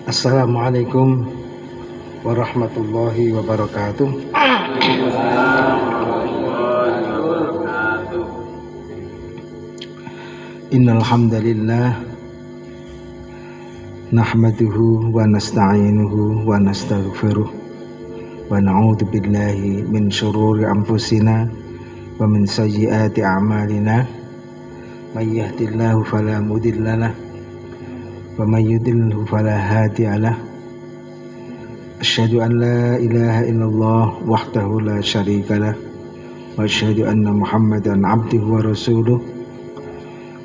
Assalamualaikum warahmatullahi wabarakatuh. Innal hamdalillah nahmaduhu wa nasta'inuhu wa nastaghfiruh wa na'udzu billahi min syururi anfusina wa min sayyiati a'malina may yahdihillahu fala mudhillalah wa may yudlilhu fala hadiyalah. Asyhadu an la ilaha illallah wahdahu la syarikalah wa asyhadu anna Muhammadan abduhu wa rasuluh.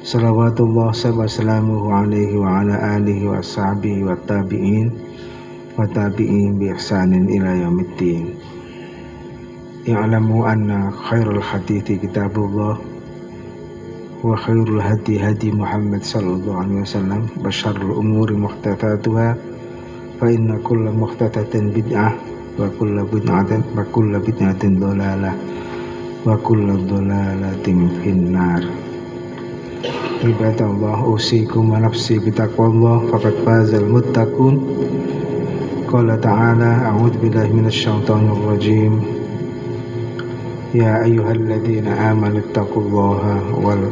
Salawatullah wa salamuhu alaihi wa ala alihi wa sahbihi wa tabi'in bi ihsanin ila yaumiddin. I'lamu anna khairul hadithi kitabullah wa khairul hadi Muhammad sallallahu alaihi wasallam wa syarrul umuri muhdatsatuha fa inna kulla muhdatsatin bid'ah wa kulla bid'atin dhalalah wa kulla dhalalatin finnar. Ibadallah, usikum wa nafsi bitaqwallah faqad fazal muttaqun. Qala ta'ala, a'udzu billahi minasyaitonir rajim. Ya ayyuhalladzina amanu taqullaha wal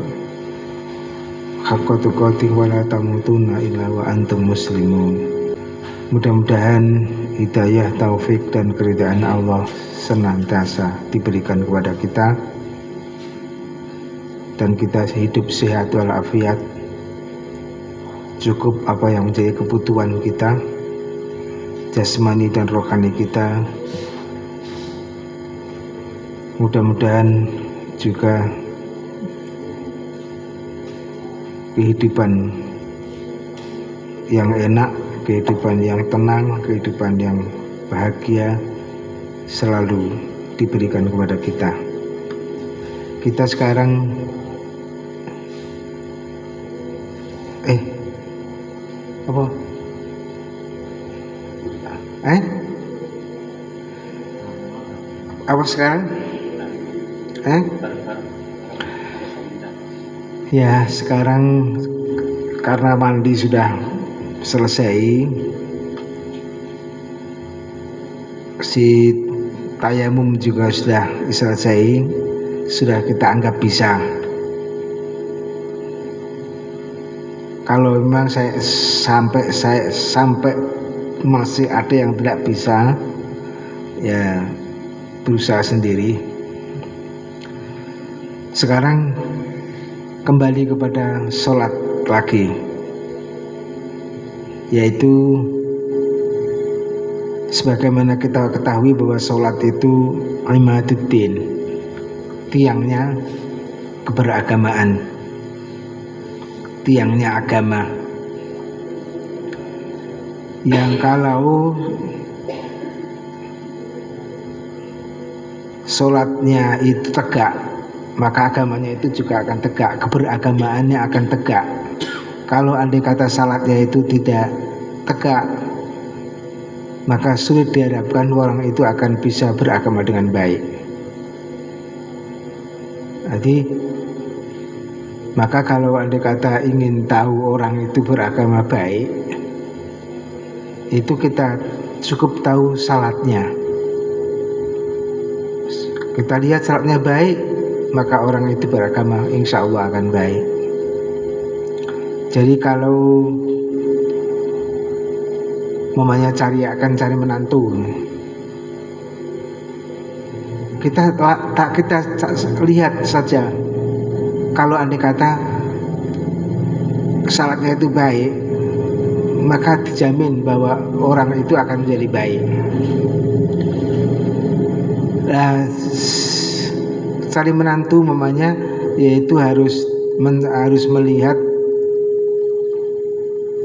haqqa tuqatih wa la tamutunna illa wa antum muslimun. Mudah-mudahan hidayah, taufik dan keridhaan Allah senantiasa diberikan kepada kita dan kita hidup sehat walafiat, cukup apa yang menjadi kebutuhan kita jasmani dan rohani kita. Mudah-mudahan juga kehidupan yang enak, kehidupan yang tenang, kehidupan yang bahagia selalu diberikan kepada kita. Kita sekarang apa sekarang? Ya, sekarang karena mandi sudah selesai, si tayamum juga sudah selesai, sudah kita anggap bisa. Kalau memang saya sampai masih ada yang tidak bisa, ya berusaha sendiri. Sekarang kembali kepada sholat lagi, yaitu sebagaimana kita ketahui bahwa sholat itu imaduddin, tiangnya keberagamaan, tiangnya agama, yang kalau sholatnya itu tegak, maka agamanya itu juga akan tegak, keberagamaannya akan tegak. Kalau andai kata salatnya itu tidak tegak, maka sulit diharapkan orang itu akan bisa beragama dengan baik. Jadi maka kalau andai kata ingin tahu orang itu beragama baik, itu kita cukup tahu salatnya. Kita lihat salatnya baik, maka orang itu beragama insya Allah akan baik. Jadi kalau mamanya akan cari menantu, kita lihat saja. Kalau andai kata salatnya itu baik, maka dijamin bahwa orang itu akan menjadi baik. Nah, cari menantu mamanya yaitu harus melihat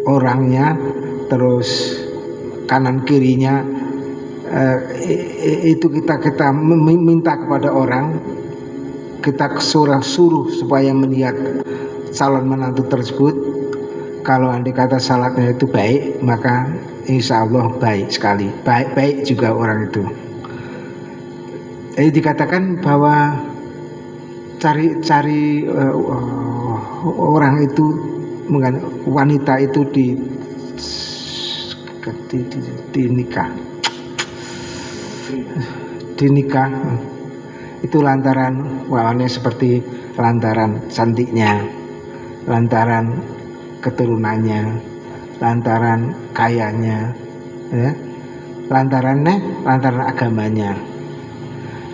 orangnya, terus kanan kirinya, itu kita minta kepada orang, kita suruh supaya melihat calon menantu tersebut. Kalau andai kata salatnya itu baik, maka insya Allah baik sekali, baik juga orang itu. Jadi dikatakan bahwa cari orang itu, wanita itu dinikah itu lantaran wawannya seperti lantaran cantiknya, lantaran keturunannya, lantaran kayanya, ya, lantaran agamanya.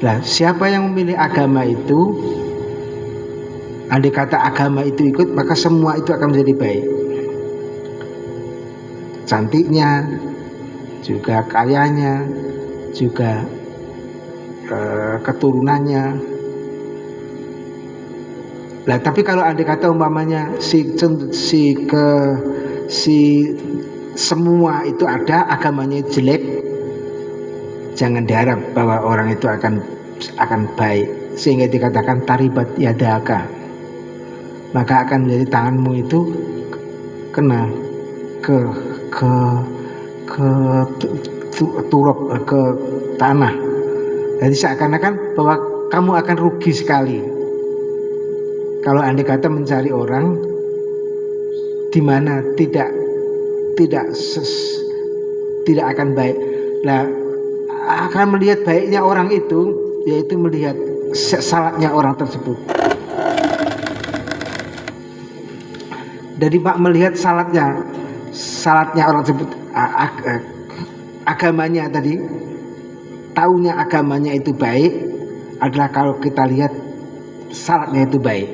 Nah, siapa yang memilih agama itu, andai kata agama itu ikut, maka semua itu akan menjadi baik. Cantiknya, juga kayanya, juga keturunannya. Nah, tapi kalau andai kata umpamanya semua itu ada, agamanya jelek, jangan diharap bahwa orang itu akan baik, sehingga dikatakan taribat yadaka, maka akan menjadi tanganmu itu kena ke turap, ke tanah. Jadi seakan-akan bahwa kamu akan rugi sekali kalau andai kata mencari orang di mana tidak akan baik. Nah, akan melihat baiknya orang itu, yaitu melihat salatnya orang tersebut. Jadi Pak melihat salatnya orang tersebut, agamanya tadi, taunya agamanya itu baik adalah kalau kita lihat salatnya itu baik.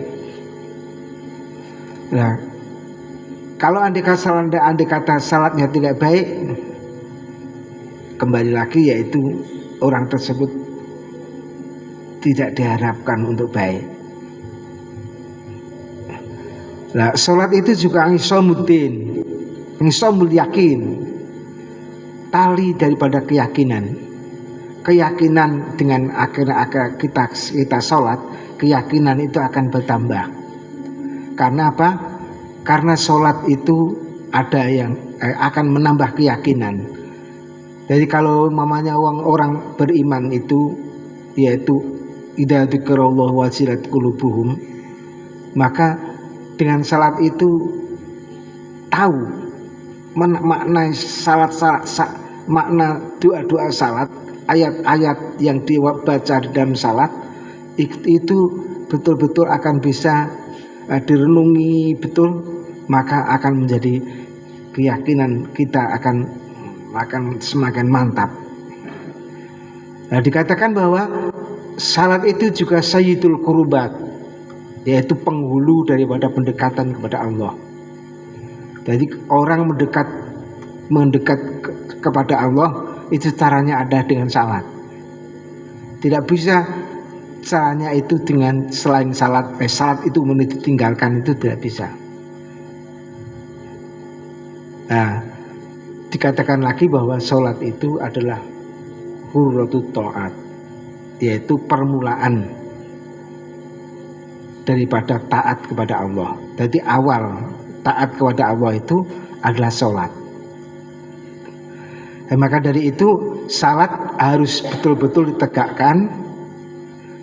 Nah, kalau andai kata salatnya tidak baik, kembali lagi yaitu orang tersebut tidak diharapkan untuk baik. Nah, salat itu juga ngisomuddin, ngisomul yakin, tali daripada keyakinan dengan akhirnya kita sholat, keyakinan itu akan bertambah. Karena apa? Karena sholat itu ada yang akan menambah keyakinan. Jadi kalau mamanya orang beriman itu, yaitu idza dzikrallahu wajilat qulubuhum, maka dengan salat itu tahu makna salat, makna doa-doa salat, ayat-ayat yang dibaca di dalam salat itu betul-betul akan bisa direnungi betul, maka akan menjadi keyakinan kita akan semakin mantap. Nah, dikatakan bahwa salat itu juga sayyidul qurubat, yaitu penghulu daripada pendekatan kepada Allah. Jadi orang mendekat kepada Allah itu caranya ada dengan salat. Tidak bisa caranya itu dengan selain salat. Salat itu ditinggalkan, itu tidak bisa. Nah, dikatakan lagi bahwa salat itu adalah hurratut ta'at, yaitu permulaan daripada taat kepada Allah. Jadi awal taat kepada Allah itu adalah salat. Maka dari itu salat harus betul-betul ditegakkan.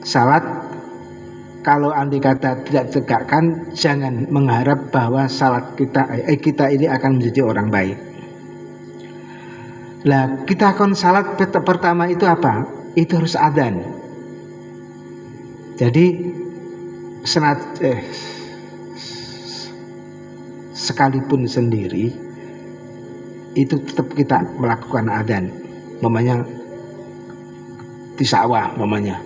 Salat kalau andai kata tidak ditegakkan, jangan mengharap bahwa salat kita ini akan menjadi orang baik. Lah, kita akan salat pertama itu apa? Itu harus adzan. Jadi sekalipun sendiri itu tetap kita melakukan adzan, mamanya di sawah, mamanya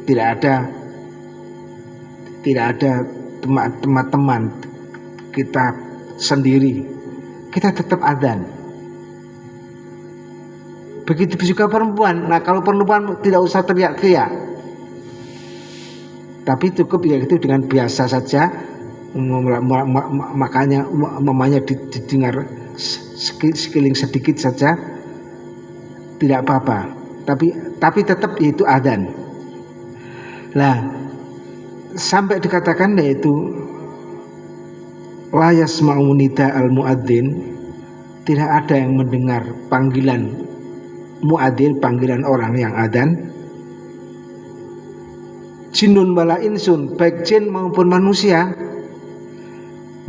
tidak ada teman-teman kita sendiri, kita tetap adzan. Begitu juga perempuan. Nah, kalau perempuan tidak usah teriak-teriak, tapi cukup ya itu dengan biasa saja, makanya mamanya didengar sekiling sedikit saja tidak apa-apa, tapi tetap itu adzan. Nah, sampai dikatakan yaitu la yasma'u nida al muadzin, tidak ada yang mendengar panggilan muadzin, panggilan orang yang adzan, jinnun wala insun, baik jin maupun manusia,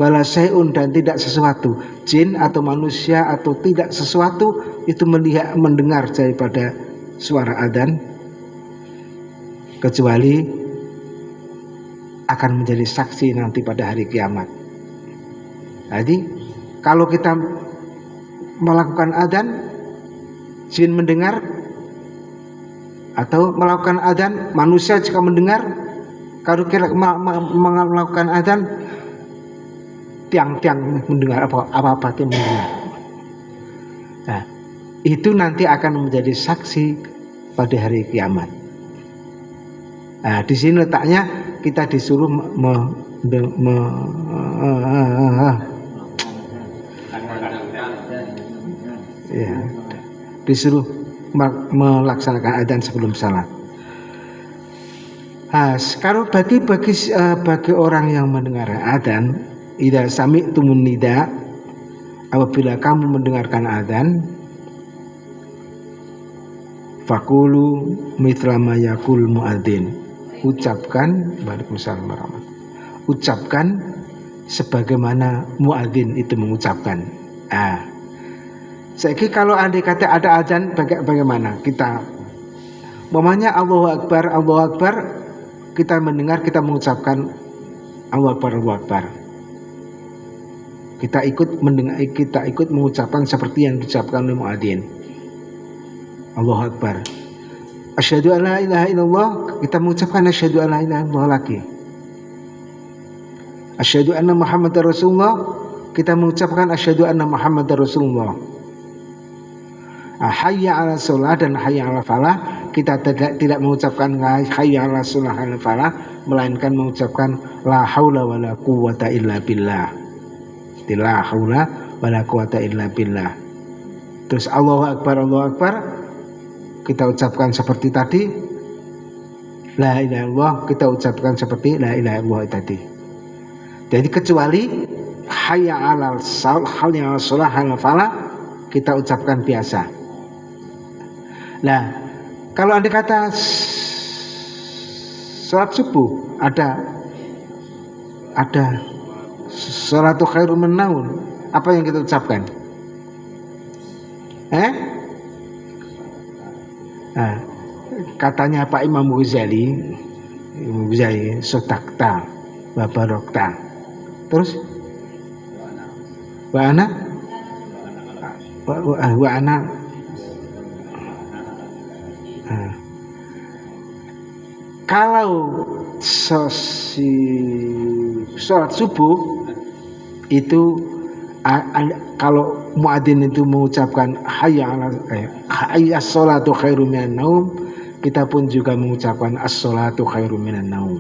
wala syai'un, dan tidak sesuatu, jin atau manusia atau tidak sesuatu itu melihat mendengar daripada suara adzan kecuali akan menjadi saksi nanti pada hari kiamat. Jadi kalau kita melakukan adzan, jin mendengar, atau melakukan adzan manusia juga mendengar. Kalau kita melakukan adzan, tiang-tiang mendengar, apa-apa tiang mendengar. Nah, itu nanti akan menjadi saksi pada hari kiamat. Nah, di sini letaknya kita disuruh disuruh melaksanakan adzan sebelum salat. Kalau bagi orang yang mendengar adzan, idza sami'tumun nida, apabila kamu mendengarkan adzan, faqulu mithla ma yaqul muadzin, ucapkan, waalaikumsalam warahmatullahi, ucapkan sebagaimana muadzin itu mengucapkan. Seiki kalau andai kata ada adzan, bagaimana kita? Umpamanya Allahu Akbar, Allahu Akbar, kita mendengar, kita mengucapkan Allahu Akbar, Allahu Akbar. Kita ikut mendengar, kita ikut mengucapkan seperti yang diucapkan oleh muadzin. Allahu Akbar. Asyhadu an la ilaha illallah, kita mengucapkan asyhadu an la ilaha illallah lagi. Asyhadu anna Muhammadar Rasulullah, kita mengucapkan asyhadu anna Muhammadar Rasulullah. Hayya 'ala sholat dan hayya 'ala falah, kita tidak mengucapkan hayya 'ala sholat dan falah, melainkan mengucapkan la haula wala quwwata illa billah. La haula wala quwwata illa billah. Terus Allahu Akbar, Allahu Akbar, kita ucapkan seperti tadi. La ilaha illallah, kita ucapkan seperti la ilaha illallah tadi. Jadi kecuali hayya 'ala sholat dan falah kita ucapkan biasa. Nah, kalau Anda kata sholat subuh ada sholatu khairum minan naum, apa yang kita ucapkan? Nah, katanya Pak Imam Ghazali, sodakta wa barokta. Terus wa ana kalau sholat subuh itu kalau muadzin itu mengucapkan hayya sholatu khairum minan naum, kita pun juga mengucapkan as-sholatu khairum minan naum.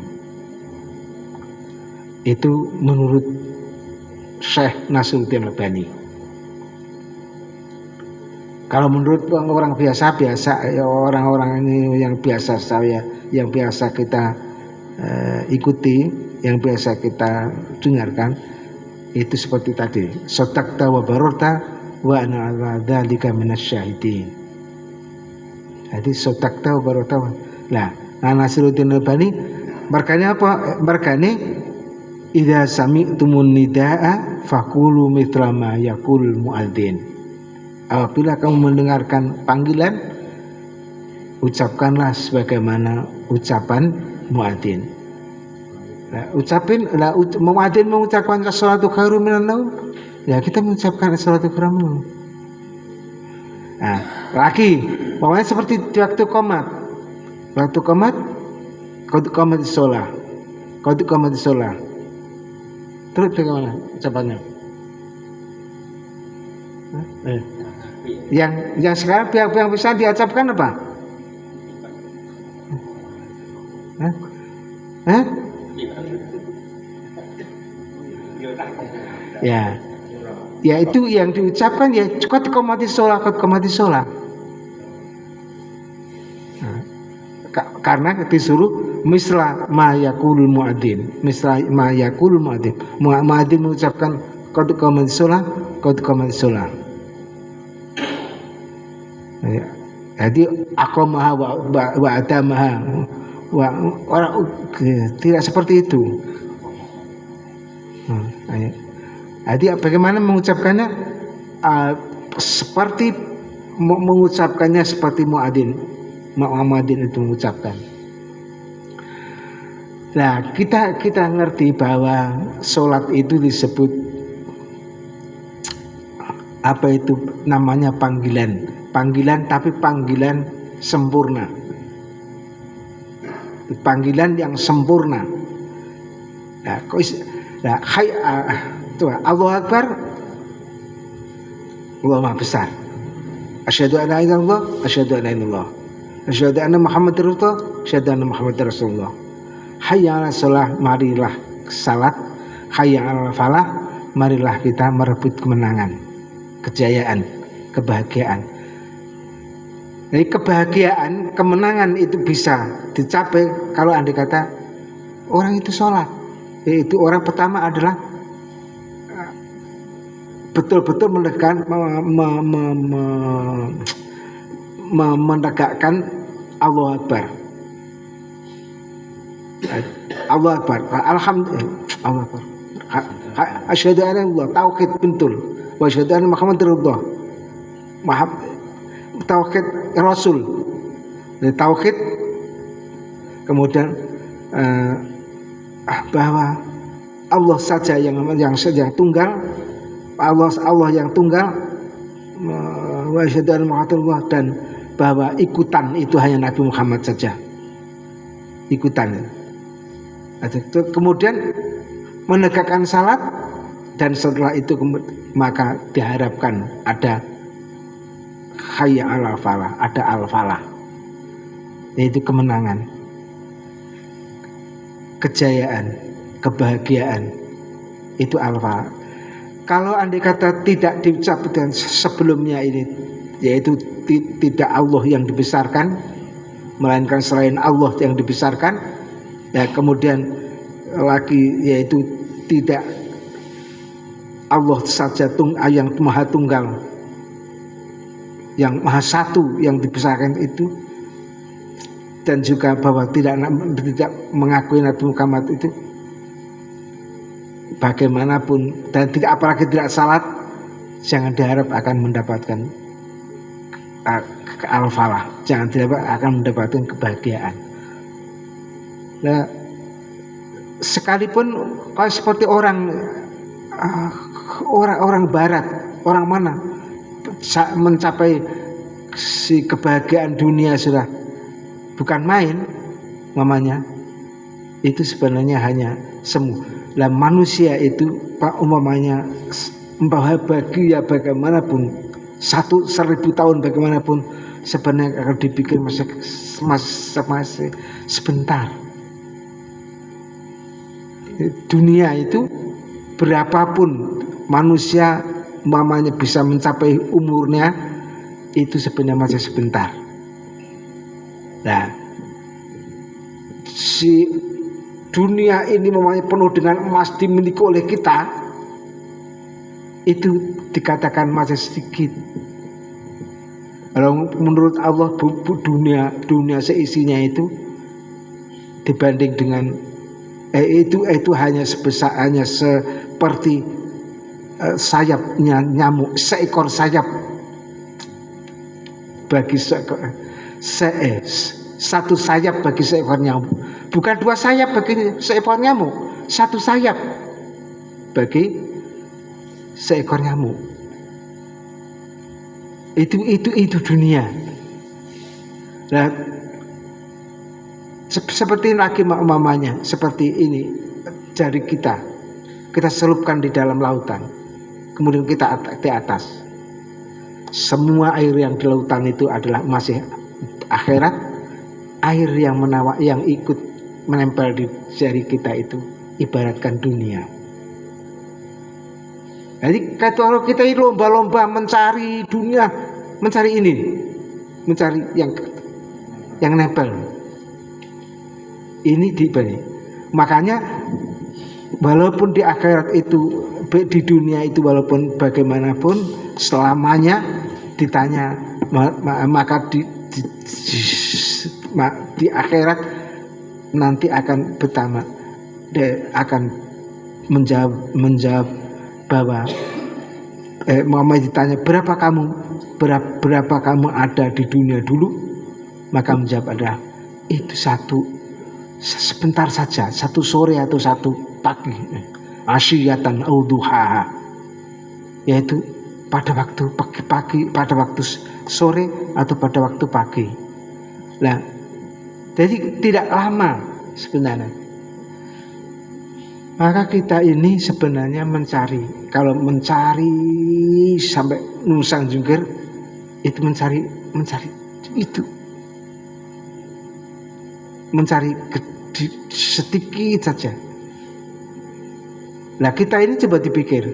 Itu menurut Syekh Nasruddin Albani. Kalau menurut orang biasa ya, orang-orang ini yang biasa kita ikuti, yang biasa kita dengarkan, itu seperti tadi, sodakta wa barorta wa ana ala dzalika minasyahidin. Jadi sodakta wa barorta. Nah, Nasruddin Albani markanya apa? Markanya idza sami'tumun nidaa faqulu mithla ma yaqul muadzin. Apabila kamu mendengarkan panggilan, ucapkanlah sebagaimana ucapan muadzin. Muadzin mengucapkan as-sholatu khairum minan naum, ya kita mengucapkan as-sholatu khairum minan naum. Nah, lagi, pokoknya seperti di waktu qomat. Waktu qomat, qad qamatis shalah. Qad qamatis shalah. Terus bagaimana ucapannya? Yang sekarang yang bisa diucapkan apa? Ya itu yang diucapkan ya qad qamatis shalah. Karena disuruh misla ma yaqulul muadzin, muadzin mengucapkan qad qamatis shalah. Jadi aqamaha wa atamaha, orang tidak seperti itu. Jadi bagaimana mengucapkannya? Seperti mengucapkannya seperti Muhammadin itu mengucapkan. Nah, kita ngerti bahwa sholat itu disebut apa itu namanya panggilan, tapi panggilan sempurna, panggilan yang sempurna. Nah, Allahu Akbar, Allah Maha Besar. Asyhadu an la ilaha illallah, asyhadu anna illallah, asyhadu anna Muhammadar Rasulullah, asyhadu anna Muhammadar Rasulullah. Hayya 'alas shalah, marilah salat. Hayya 'alal falah, marilah kita merebut kemenangan, kejayaan, kebahagiaan. Jadi kebahagiaan, kemenangan itu bisa dicapai kalau andai kata orang itu sholat. Yaitu orang pertama adalah betul-betul menegakkan Allahu Akbar. Allah Akbar, alhamdulillah, Allah Akbar. Asyhadu anna Allah, tauhid betul. Wa asyhadu anna Muhammadar Rasulullah. Tauhid Rasul. Tauhid, kemudian bahwa Allah saja yang tunggal, Allah yang tunggal, wa asyhadu anna Muhammadar Rasulullah, dan bahwa ikutan itu hanya Nabi Muhammad saja. Ikutan. Kemudian menegakkan salat, dan setelah itu maka diharapkan ada hayya 'alal falah, ada al-falah, yaitu kemenangan, kejayaan, kebahagiaan, itu al-falah. Kalau andai kata tidak diucapkan sebelumnya ini, yaitu tidak Allah yang dibesarkan, melainkan selain Allah yang dibesarkan, ya, kemudian lagi yaitu tidak Allah saja yang maha tunggal, yang maha satu yang dibesarkan itu, dan juga bahwa tidak mengakui Nabi Muhammad itu bagaimanapun, dan tidak, apalagi tidak salat, jangan diharap akan mendapatkan al-falah, jangan diharap akan mendapatkan kebahagiaan. Nah, sekalipun kalau seperti orang barat, orang mana mencapai si kebahagiaan dunia sudah bukan main, mamanya itu sebenarnya hanya semu. Lah manusia itu umpamanya bahagia bagaimanapun, 1000 tahun bagaimanapun, sebenarnya akan dipikir masih sebentar. Dunia itu berapapun manusia mamanya bisa mencapai umurnya, itu sebenarnya masih sebentar. Nah, si dunia ini mamanya penuh dengan emas dimiliki oleh kita, itu dikatakan masih sedikit. Kalau menurut Allah dunia seisinya itu dibanding dengan itu hanya seperti sayapnya nyamuk, seekor sayap bagi satu sayap bagi seekor nyamuk, bukan 2 sayap bagi seekor nyamuk, 1 sayap bagi seekor nyamuk. Itu dunia. Nah, seperti lagi mamanya, seperti ini jari kita selupkan di dalam lautan, kemudian kita di atas. Semua air yang di lautan itu adalah masih akhirat. Air yang yang ikut menempel di jari kita itu ibaratkan dunia. Jadi kalau kita lomba-lomba mencari dunia, mencari yang nempel. Ini makanya walaupun di akhirat itu, di dunia itu, walaupun bagaimanapun selamanya ditanya, maka di akhirat nanti akan pertama akan menjawab bahwa Muhammad ditanya berapa kamu ada di dunia dulu, maka menjawab adalah itu sebentar saja, satu sore atau satu pagi, asyiyatan au duhaha, yaitu pada waktu pagi, pada waktu sore atau pada waktu pagi. Nah, jadi tidak lama sebenarnya. Maka kita ini sebenarnya mencari, kalau mencari sampai nusang jungkir itu mencari itu, mencari sedikit saja. Nah kita ini coba dipikir,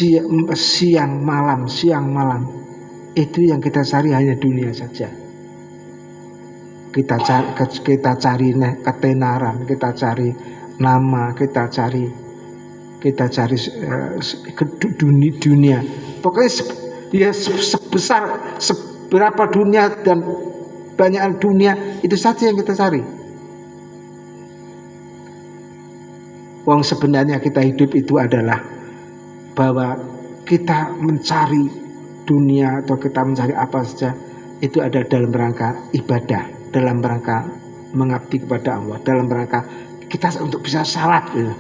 siang malam itu yang kita cari hanya dunia saja. Kita cari ketenaran, kita cari nama, kita cari dunia. Pokoknya ya seberapa dunia dan banyak dunia itu saja yang kita cari. Wong sebenarnya kita hidup itu adalah bahwa kita mencari dunia atau kita mencari apa saja itu ada dalam rangka ibadah, dalam rangka mengabdi kepada Allah, dalam rangka kita untuk bisa salat gitu.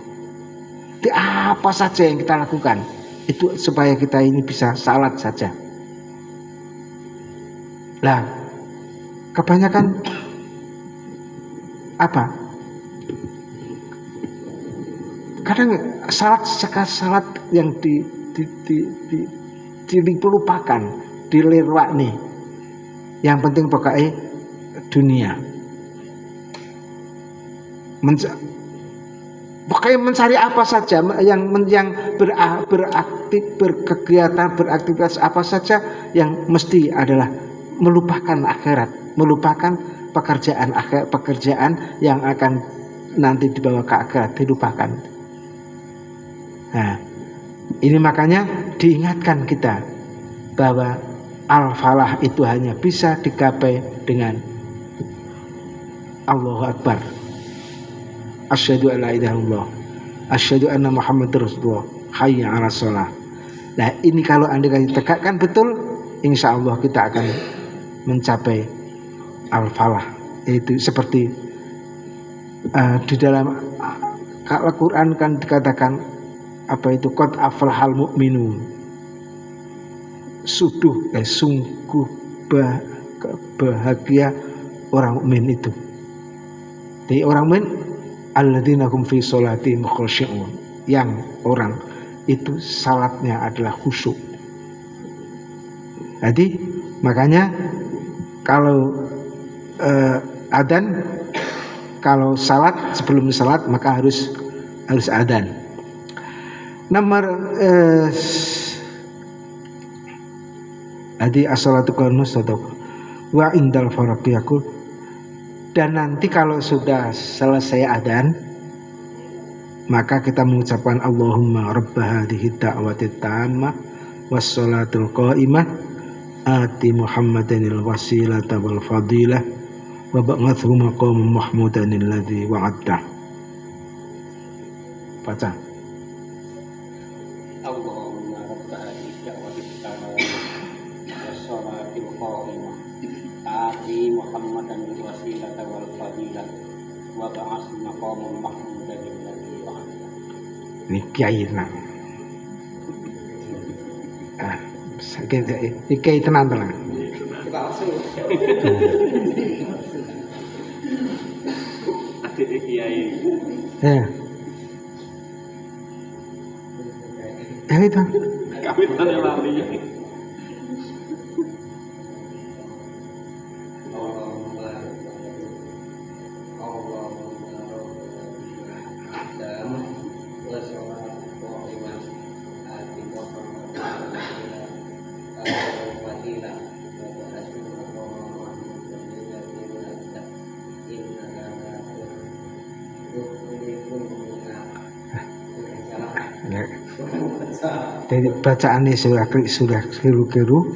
Di apa saja yang kita lakukan itu supaya kita ini bisa salat saja. Lah kebanyakan apa? Kadang salat yang dilupakan, dilirwak nih. Yang penting pokoknya dunia. Pokoknya mencari apa saja yang beraktivitas apa saja yang mesti adalah melupakan akhirat, melupakan pekerjaan yang akan nanti dibawa ke akhirat, dilupakan. Nah, ini makanya diingatkan kita bahwa al-falah itu hanya bisa digapai dengan Allahu Akbar. Asyhadu an la ilaha illallah, asyhadu anna Muhammadar Rasulullah, hayya 'alas shalah. Nah, ini kalau Anda tegakkan betul, insya Allah kita akan mencapai al-falah. Itu seperti di dalam Al-Quran kan dikatakan apa itu qad aflahal mu'minun, sungguh bahagia orang mukmin itu. Jadi orang mukmin alladzina hum fi sholatihim khashi'un, yang orang itu salatnya adalah khusyuk. Jadi makanya kalau adzan, kalau salat, sebelum salat maka harus adzan. Nomor adi as-salatu qanus wa indal faraqiyakul. Dan nanti kalau sudah selesai adzan maka kita mengucapkan Allahumma rabba hadhihi da'wati tammah was salatul qa'imah ati Muhammadanil wasilata wal fadilah wa ba'athu maqaman mahmudan alladzi wa'adta. Baca. Allahumma rabba hadhihi da'wati tammah was salatul qa'imah ati Muhammadanil wasilata wal fadilah wa ba'athu maqaman mahmudan alladzi wa'adta. Ini kiai tenang. Kiai tenang. Adik kiai. Ya. Itu. Kami tanya lali. Dari bacaan ini sudah keliru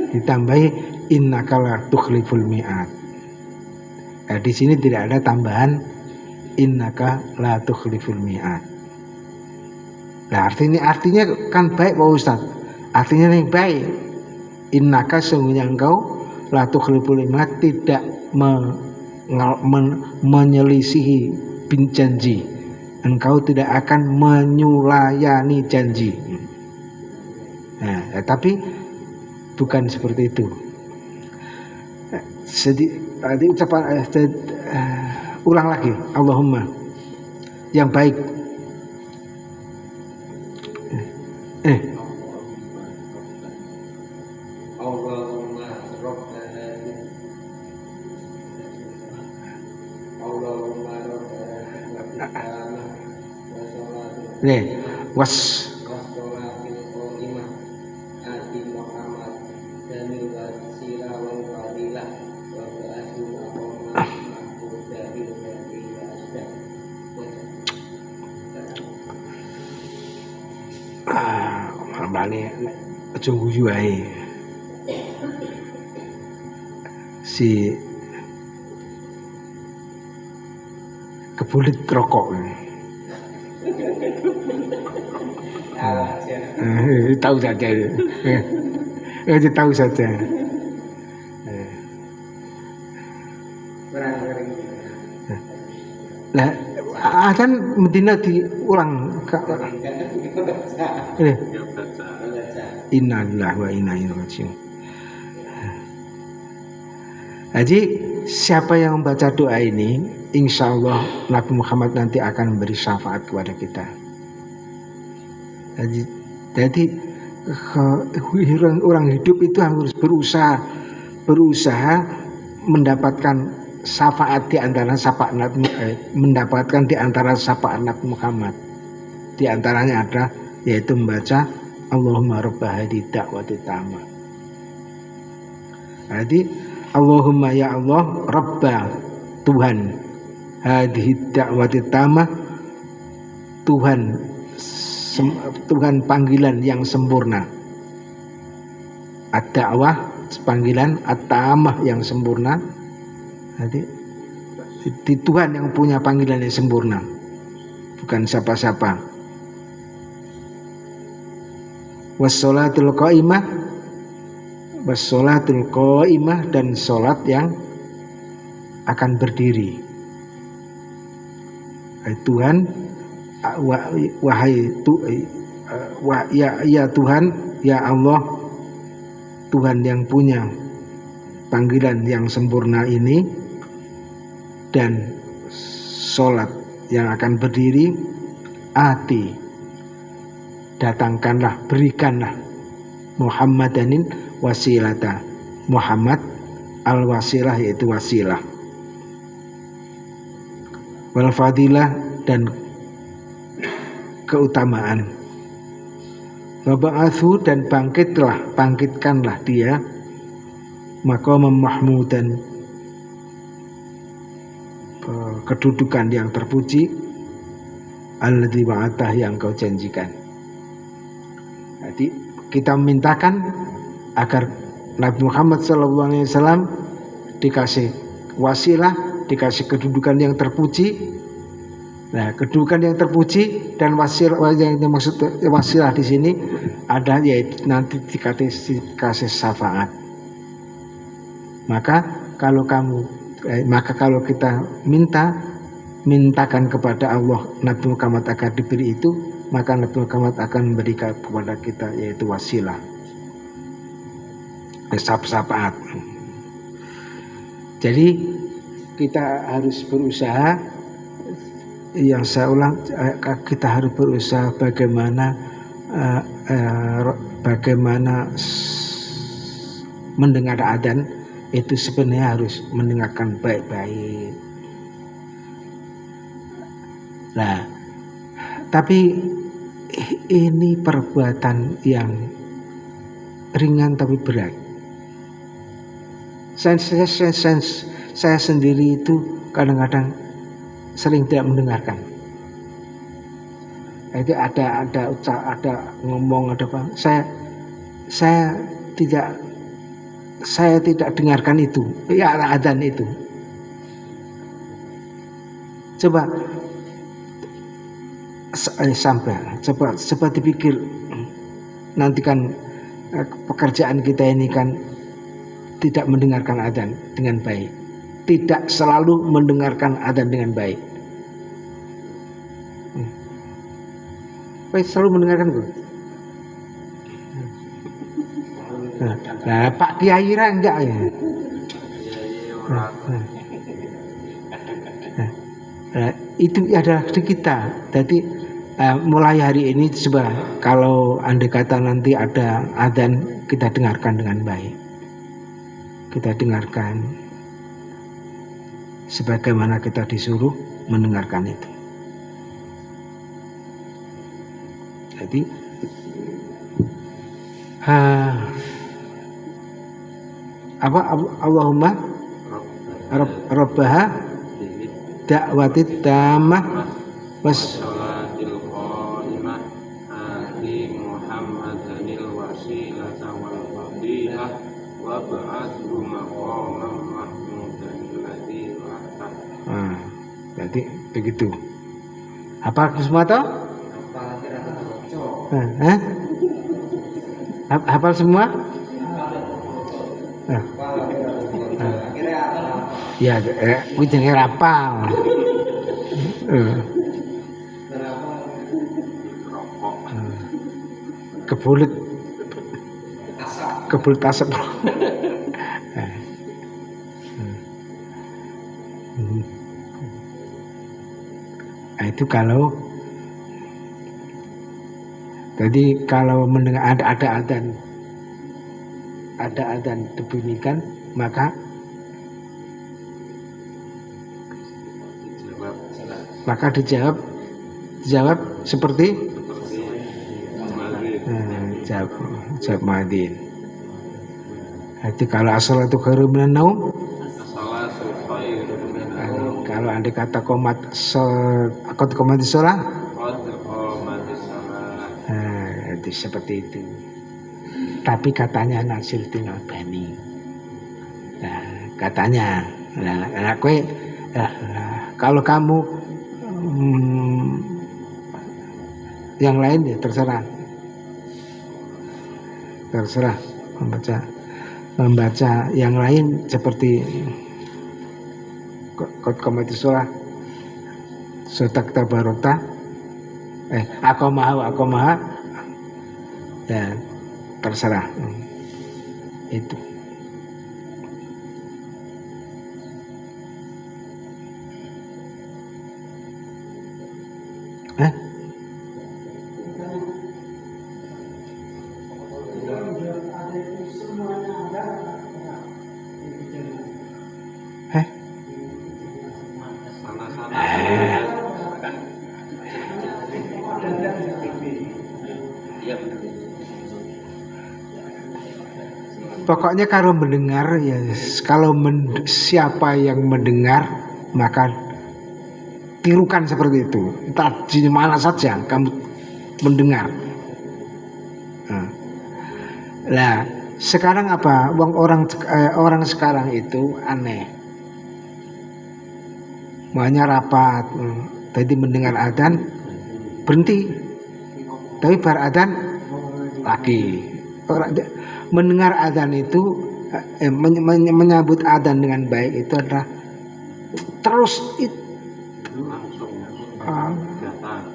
ditambahi innaka la tukhliful mi'ad. Di sini tidak ada tambahan innaka la tukhliful mi'ad. Nah, artinya kan baik Pak Ustaz. Artinya yang baik. Innaka sesungguhnya engkau la tukhliful mi'ad, tidak menyelisihi janji. Engkau tidak akan menyulayani janji. Nah, tapi bukan seperti itu. Tadi ucapan ulang lagi, Allahumma yang baik. Allahumma rabbana Allahumma rabbana Was balik aja guyu ae. Si kebulit rokok. Tahu saja. Tahu saja. Lah azan Medina diulang. Innalillahi wa inna ilaihi raji'un. Jadi siapa yang membaca doa ini, insya Allah Nabi Muhammad nanti akan memberi syafaat kepada kita. Jadi orang hidup itu harus berusaha mendapatkan syafaat di antara syafaat Nabi, mendapatkan di antara syafaat Nabi Muhammad. Di antaranya ada yaitu membaca Allahumma rabba hadhihi da'wati tamah. Jadi Allahumma ya Allah rabba Tuhan hadhihi da'wati tamah, Tuhan panggilan yang sempurna. Ad-da'wah panggilan, at-tamah yang sempurna. Jadi di Tuhan yang punya panggilan yang sempurna, bukan siapa-siapa. Wassolatul qaimah dan sholat yang akan berdiri. Tuhan, ya Tuhan, ya Allah, Tuhan yang punya panggilan yang sempurna ini, dan sholat yang akan berdiri, datangkanlah, berikanlah Muhammadanin wasilata, Muhammad al-wasilah yaitu wasilah, wal fadilah dan keutamaan, waba'athu dan bangkitkanlah dia, maqamam mahmudan, kedudukan yang terpuji, alladzi wa'atah yang kau janjikan. Jadi kita memintakan agar Nabi Muhammad SAW dikasih wasilah, dikasih kedudukan yang terpuji. Nah, kedudukan yang terpuji dan wasilah yang dimaksud wasilah di sini ada yaitu nanti dikasih syafaat. Maka kalau kita mintakan kepada Allah Nabi Muhammad agar diberi itu, maka Nabi Muhammad akan memberikan kepada kita yaitu wasilah, syafaat. Jadi kita harus berusaha, yang saya ulang, kita harus berusaha bagaimana mendengar adzan itu sebenarnya harus mendengarkan baik-baik. Nah, tapi ini perbuatan yang ringan tapi berat. Saya sendiri itu kadang-kadang sering tidak mendengarkan. Itu ada ngomong, ada apa? Saya tidak dengarkan itu, ya adzan itu. Coba coba dipikir, nanti kan pekerjaan kita ini kan tidak mendengarkan adzan dengan baik, tidak selalu mendengarkan adzan dengan baik. Selalu mendengarkan kok. Nah, Pak Kiai enggak ya. Nah, itu adalah di kita. Jadi mulai hari ini coba kalau andai kata nanti ada adzan, kita dengarkan dengan baik. Kita dengarkan sebagaimana kita disuruh mendengarkan itu. Jadi Allahumma Rabbaha da'watit tammah was salatil qa'imah ati Muhammadanil wasilata wal fadilah wa ba'athu maqamam mahmudan alladzi wa'ata. Jadi begitu. Apa semua toh? Hafal semua? Ya, jenenge rapal. Kebulet asap. Nah, itu kalau jadi kalau mendengar ada adzan dibunyikan, maka dijawab seperti jawab madin. Jadi kalau as-salatu khairum minan naum, kalau andai kata komat sholat, itu seperti itu. Tapi katanya Nasiruddin Albani, katanya, kalau kamu yang lain ya terserah membaca yang lain seperti qad qamatis shalah, sotak tabarota, akomaha ya terserah. Itu pokoknya kalau mendengar ya, siapa yang mendengar maka tirukan seperti itu. Entah di mana saja kamu mendengar. Nah, sekarang apa? Orang sekarang itu aneh. Maunya rapat, tadi mendengar adzan berhenti, tapi bar adzan lagi. Mendengar adzan itu menyambut adzan dengan baik itu adalah terus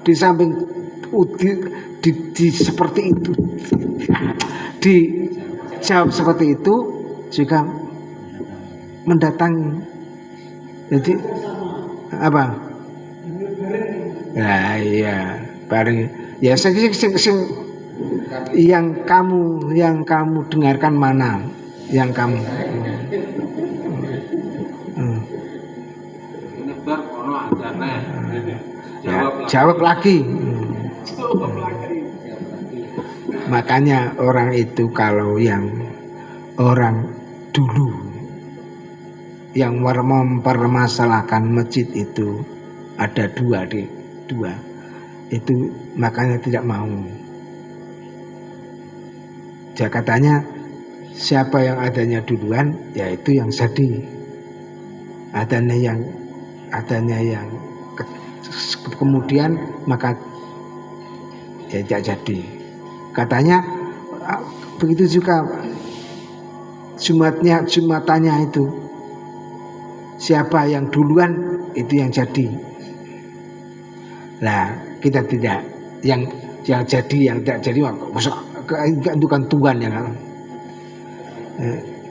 di samping di seperti itu, dijawab seperti itu juga mendatangi. Jadi apa? Ya iya, bareng ya yang kamu dengarkan mana yang kamu jawab lagi. Makanya orang itu kalau yang orang dulu yang mempermasalahkan masjid itu ada dua itu, makanya tidak mau. Dia katanya siapa yang adanya duluan, yaitu yang jadi. Adanya yang kemudian maka ya tidak jadi. Katanya begitu juga Jumatannya itu, siapa yang duluan itu yang jadi. Nah kita tidak, yang jadi yang tidak jadi itu kan Tuhan yang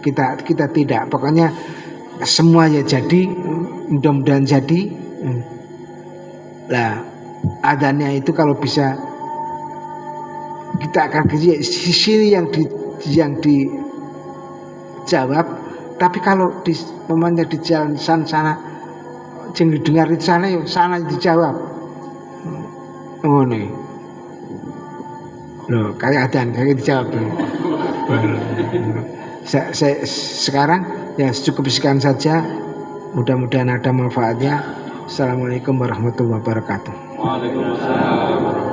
kita tidak, pokoknya semua ya jadi, mudah-mudahan jadi. Lah adanya itu kalau bisa kita akan ke sini yang dijawab, tapi kalau di momennya di jalan sana jangan didengar di sana, yuk sana dijawab. Oh nih, loh kayak adzan kayak dijawab. Saya sekarang ya cukup sekian saja. Mudah-mudahan ada manfaatnya. Assalamualaikum warahmatullahi wabarakatuh. Waalaikumsalam.